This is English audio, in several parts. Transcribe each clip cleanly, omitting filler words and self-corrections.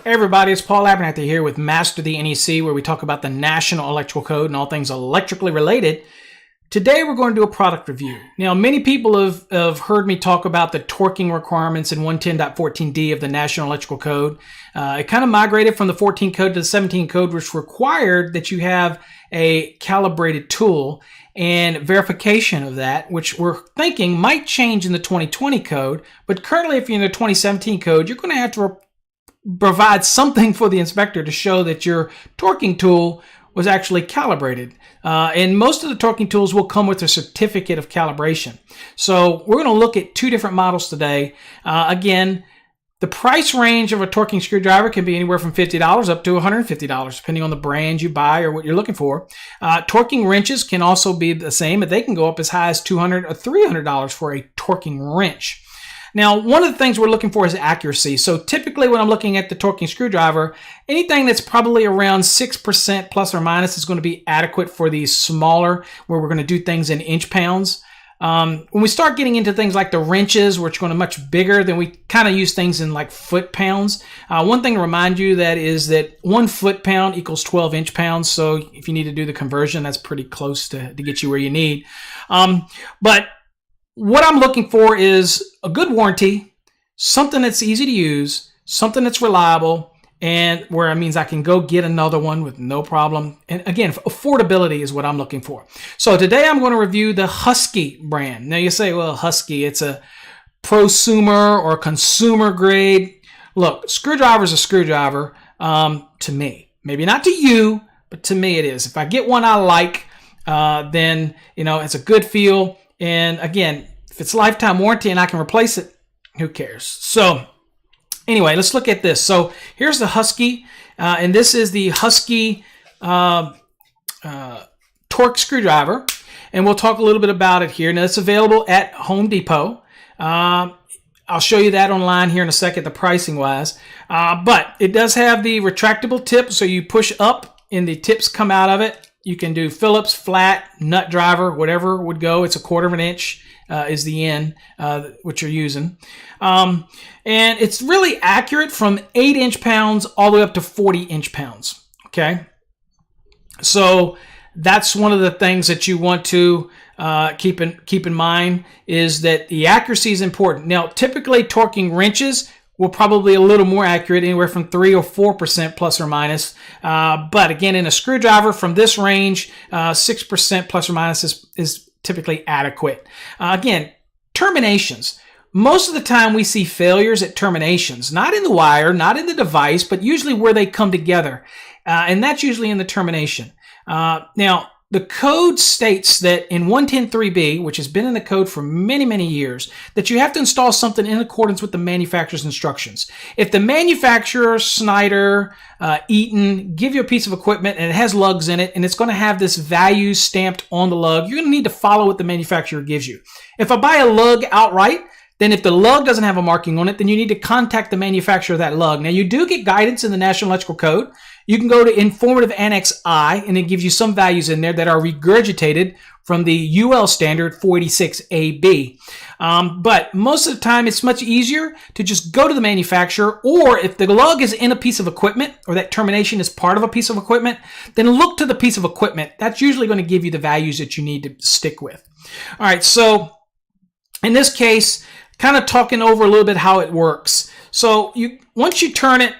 Hey everybody, it's Paul Abernathy here with Master the NEC, where we talk about the National Electrical Code and all things electrically related. Today we're going to do a product review. Now, many people have heard me talk about the torquing requirements in 110.14d of the National Electrical Code. It kind of migrated from the 14 code to the 17 code, which required that you have a calibrated tool and verification of that, which we're thinking might change in the 2020 code. But currently, if you're in the 2017 code, you're going to have to provide something for the inspector to show that your torquing tool was actually calibrated. And most of the torquing tools will come with a certificate of calibration. So we're going to look at two different models today. Again, the price range of a torquing screwdriver can be anywhere from $50 up to $150, depending on the brand you buy or what you're looking for. Torquing wrenches can also be the same, but they can go up as high as $200 or $300 for a torquing wrench. Now, one of the things we're looking for is accuracy. So typically when I'm looking at the torquing screwdriver, anything that's probably around 6% plus or minus is going to be adequate for these smaller, where we're going to do things in inch pounds. When we start getting into things like the wrenches, which are going to much bigger, then we kind of use things in like foot pounds. One thing to remind you that is that 1 foot pound equals 12 inch pounds. So if you need to do the conversion, that's pretty close to get you where you need. But what I'm looking for is a good warranty, something that's easy to use, something that's reliable, and where it means I can go get another one with no problem. And again, affordability is what I'm looking for. So today I'm going to review the Husky brand. Now you say, well, Husky, it's a prosumer or consumer grade. Look, screwdriver is a screwdriver to me. Maybe not to you, but to me it is. If I get one I like, then it's a good feel. And again, if it's lifetime warranty and I can replace it, who cares? So anyway, let's look at this. So here's the Husky, and this is the Husky torque screwdriver. And we'll talk a little bit about it here. Now, it's available at Home Depot. I'll show you that online here in a second, the pricing wise. But it does have the retractable tip, so you push up and the tips come out of it. You can do Phillips, flat, nut driver, whatever would go. It's 1/4 of an inch is the end, which you're using. And it's really accurate from 8 inch pounds all the way up to 40 inch pounds. Okay. So that's one of the things that you want to keep in mind, is that the accuracy is important. Now, typically torquing wrenches will probably a little more accurate, anywhere from 3 or 4% plus or minus. But again, in a screwdriver from this range, 6% plus or minus is typically adequate. Again, terminations. Most of the time we see failures at terminations, not in the wire, not in the device, but usually where they come together. And that's usually in the termination. Now, the code states that in 110.3b, which has been in the code for many, many years, that you have to install something in accordance with the manufacturer's instructions. If the manufacturer, Snyder, Eaton, give you a piece of equipment and it has lugs in it and it's going to have this value stamped on the lug, you're going to need to follow what the manufacturer gives you. If I buy a lug outright, then if the lug doesn't have a marking on it, then you need to contact the manufacturer of that lug. Now, you do get guidance in the National Electrical Code. You can go to Informative Annex I, and it gives you some values in there that are regurgitated from the UL standard 486AB. But most of the time, it's much easier to just go to the manufacturer, or if the lug is in a piece of equipment, or that termination is part of a piece of equipment, then look to the piece of equipment. That's usually going to give you the values that you need to stick with. All right, so in this case, kind of talking over a little bit how it works. So once you turn it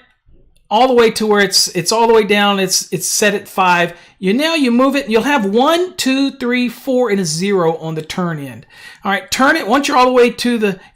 all the way to where it's all the way down, it's set at 5. You move it, you'll have 1, 2, 3, 4, and a 0 on the turn end. All right, turn it once you're all the way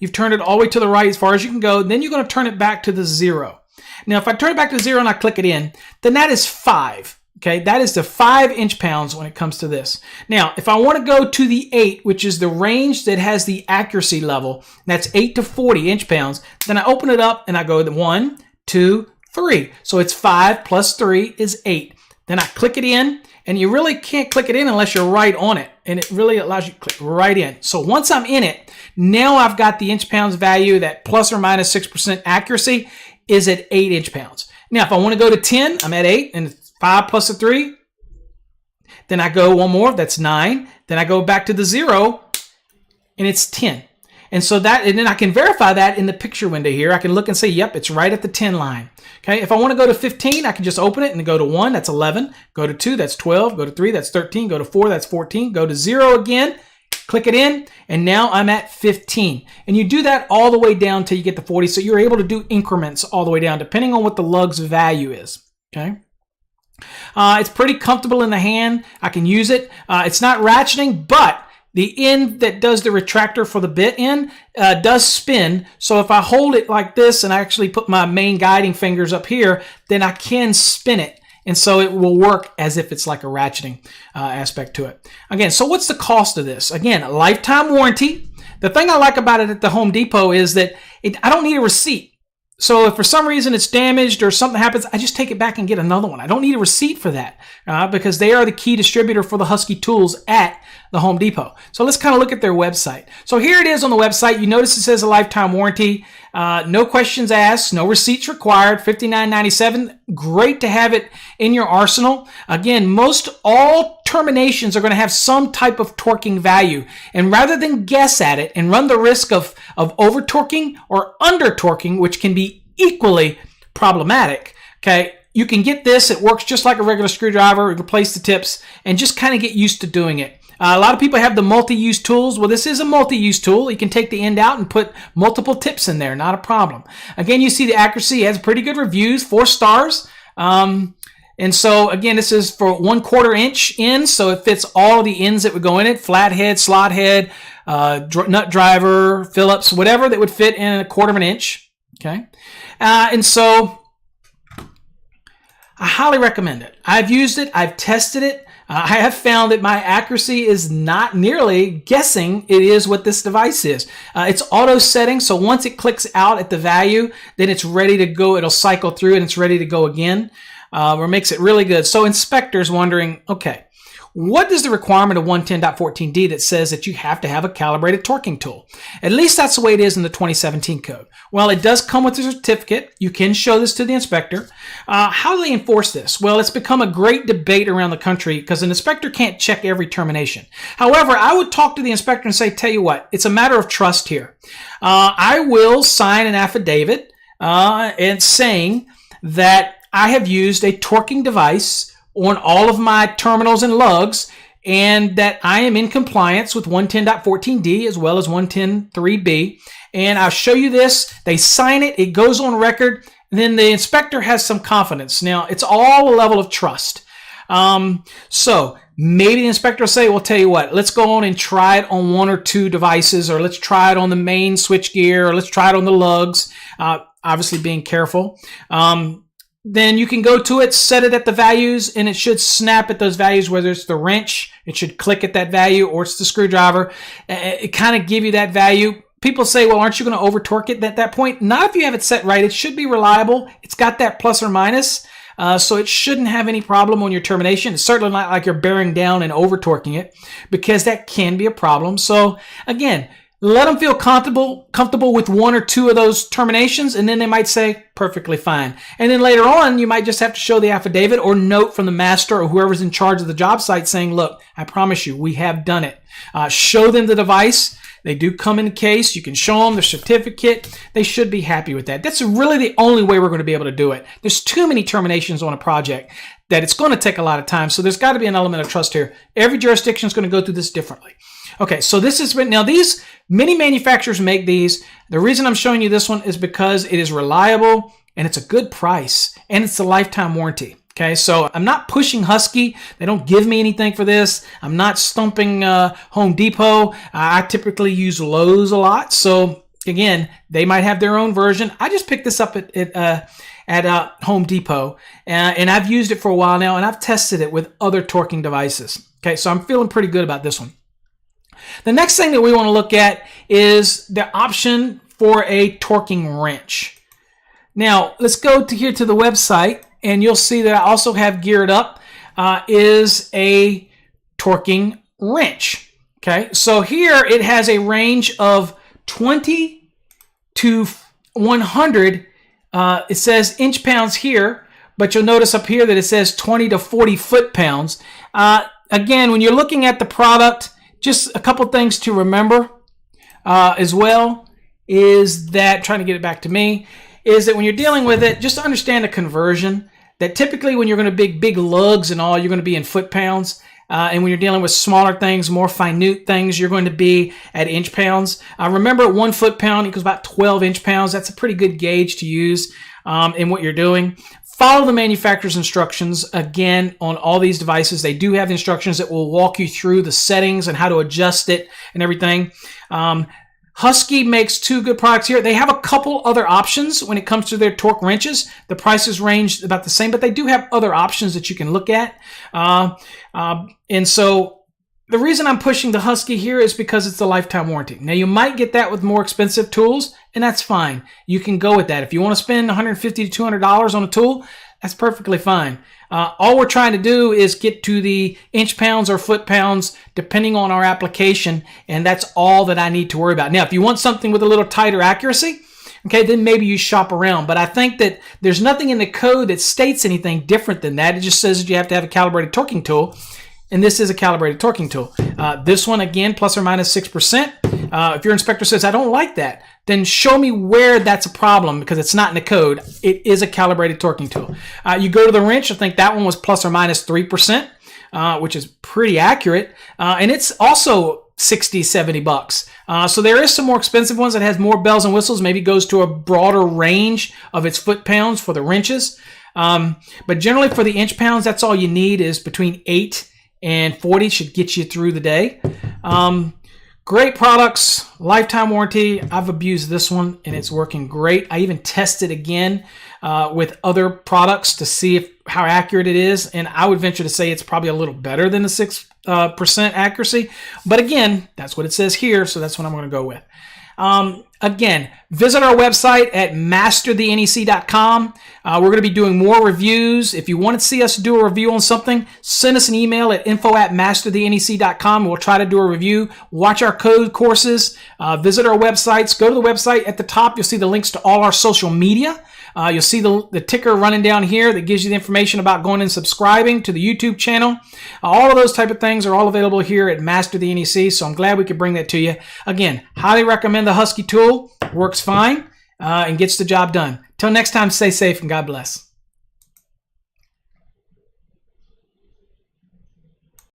you've turned it all the way to the right as far as you can go. Then you're going to turn it back to the 0. Now, if I turn it back to 0 and I click it in, then that is 5. Okay, that is the 5 inch pounds when it comes to this. Now, if I want to go to the 8, which is the range that has the accuracy level, that's 8 to 40 inch pounds, then I open it up and I go to 1, 2, 3. So it's 5 plus 3 is 8. Then I click it in, and you really can't click it in unless you're right on it. And it really allows you to click right in. So once I'm in it, now I've got the inch pounds value, that plus or minus 6% accuracy is at 8 inch pounds. Now, if I want to go to 10, I'm at 8, and 5 plus a 3. Then I go one more, that's 9. Then I go back to the 0, and it's 10. And so that, and then I can verify that in the picture window here. I can look and say, yep, it's right at the 10 line. Okay, if I want to go to 15, I can just open it and go to 1, that's 11. Go to 2, that's 12. Go to 3, that's 13. Go to 4, that's 14. Go to 0 again, click it in, and now I'm at 15. And you do that all the way down till you get to 40. So you're able to do increments all the way down, depending on what the lug's value is. Okay. It's pretty comfortable in the hand. I can use it. It's not ratcheting, but the end that does the retractor for the bit in does spin. So if I hold it like this and I actually put my main guiding fingers up here, then I can spin it. And so it will work as if it's like a ratcheting aspect to it. Again, so what's the cost of this? Again, a lifetime warranty. The thing I like about it at the Home Depot is that I don't need a receipt. So if for some reason it's damaged or something happens, I just take it back and get another one. I don't need a receipt for that because they are the key distributor for the Husky tools at the Home Depot. So let's kind of look at their website. So here it is on the website. You notice it says a lifetime warranty. No questions asked, no receipts required, $59.97. Great to have it in your arsenal. Again, most all terminations are going to have some type of torquing value. And rather than guess at it and run the risk of over torquing or under torquing, which can be equally problematic, okay, you can get this. It works just like a regular screwdriver. Replace the tips and just kind of get used to doing it. A lot of people have the multi-use tools. Well, this is a multi-use tool. You can take the end out and put multiple tips in there. Not a problem. Again, you see the accuracy. It has pretty good reviews, 4 stars. And so, again, this is for 1/4 inch ends, so it fits all the ends that would go in it. Flathead, slot head, nut driver, Phillips, whatever that would fit in 1/4 inch. Okay. And so I highly recommend it. I've used it. I've tested it. I have found that my accuracy is not nearly guessing it is what this device is. It's auto setting, so once it clicks out at the value, then it's ready to go. It'll cycle through and it's ready to go again, or makes it really good. So inspectors wondering, okay, what is the requirement of 110.14d that says that you have to have a calibrated torquing tool? At least that's the way it is in the 2017 code. Well, it does come with a certificate. You can show this to the inspector. How do they enforce this? Well, it's become a great debate around the country because an inspector can't check every termination. However, I would talk to the inspector and say, tell you what, it's a matter of trust here. I will sign an affidavit and saying that I have used a torquing device on all of my terminals and lugs, and that I am in compliance with 110.14d as well as 110.3b. And I'll show you this. They sign it. It goes on record. And then the inspector has some confidence. Now, it's all a level of trust. So maybe the inspector will say, well, tell you what, let's go on and try it on 1 or 2 devices, or let's try it on the main switch gear, or let's try it on the lugs, obviously being careful. Then you can go to it, set it at the values, and it should snap at those values, whether it's the wrench, it should click at that value, or it's the screwdriver. It kind of give you that value. People say, well, aren't you going to over torque it at that point? Not if you have it set right. It should be reliable. It's got that plus or minus, so it shouldn't have any problem on your termination. It's certainly not like you're bearing down and over torquing it, because that can be a problem. So again, let them feel comfortable with 1 or 2 of those terminations, and then they might say, perfectly fine. And then later on, you might just have to show the affidavit or note from the master or whoever's in charge of the job site saying, look, I promise you, we have done it. Show them the device. They do come in the case. You can show them the certificate. They should be happy with that. That's really the only way we're going to be able to do it. There's too many terminations on a project that it's going to take a lot of time, so there's got to be an element of trust here. Every jurisdiction is going to go through this differently. Okay, so this is, now these, many manufacturers make these. The reason I'm showing you this one is because it is reliable and it's a good price and it's a lifetime warranty. Okay, so I'm not pushing Husky. They don't give me anything for this. I'm not stumping Home Depot. I typically use Lowe's a lot. So again, they might have their own version. I just picked this up at Home Depot, and I've used it for a while now, and I've tested it with other torquing devices. Okay, so I'm feeling pretty good about this one. The next thing that we want to look at is the option for a torquing wrench. Now, let's go to here to the website, and you'll see that I also have geared up is a torquing wrench. Okay, so here it has a range of 20 to 100. It says inch pounds here, but you'll notice up here that it says 20 to 40 foot-pounds. Again, when you're looking at the product, just a couple things to remember. as well is that, trying to get it back to me, is that when you're dealing with it, just to understand the conversion, that typically when you're going to big lugs and all, you're going to be in foot-pounds. And when you're dealing with smaller things, more minute things, you're going to be at inch-pounds. Remember, 1 foot-pound equals about 12 inch-pounds. That's a pretty good gauge to use in what you're doing. Follow the manufacturer's instructions. Again, on all these devices, they do have instructions that will walk you through the settings and how to adjust it and everything. Husky makes 2 good products here. They have a couple other options when it comes to their torque wrenches. The prices range about the same, but they do have other options that you can look at. And so the reason I'm pushing the Husky here is because it's a lifetime warranty. Now, you might get that with more expensive tools, and that's fine. You can go with that. If you want to spend $150 to $200 on a tool, that's perfectly fine. All we're trying to do is get to the inch-pounds or foot-pounds, depending on our application, and that's all that I need to worry about. Now, if you want something with a little tighter accuracy, okay, then maybe you shop around. But I think that there's nothing in the code that states anything different than that. It just says that you have to have a calibrated torquing tool, and this is a calibrated torquing tool. This one, again, plus or minus 6%. If your inspector says, I don't like that, then show me where that's a problem, because it's not in the code. It is a calibrated torquing tool. You go to the wrench, I think that one was plus or minus 3%, which is pretty accurate. And it's also 60, 70 bucks. So there is some more expensive ones that has more bells and whistles, maybe goes to a broader range of its foot-pounds for the wrenches. But generally for the inch-pounds, that's all you need is between 8 and 40 should get you through the day. Great products, lifetime warranty. I've abused this one and it's working great. I even tested again with other products to see how accurate it is, and I would venture to say it's probably a little better than the 6% accuracy. But again, that's what it says here, so that's what I'm going to go with. Again, visit our website at masterthenec.com. We're going to be doing more reviews. If you want to see us do a review on something, send us an email at info@masterthenec.com. We'll try to do a review. Watch our code courses. Visit our websites. Go to the website. At the top, you'll see the links to all our social media. You'll see the ticker running down here that gives you the information about going and subscribing to the YouTube channel. All of those type of things are all available here at Master the NEC, so I'm glad we could bring that to you. Again, highly recommend the Husky tool. Works fine and gets the job done. Till next time, stay safe and God bless.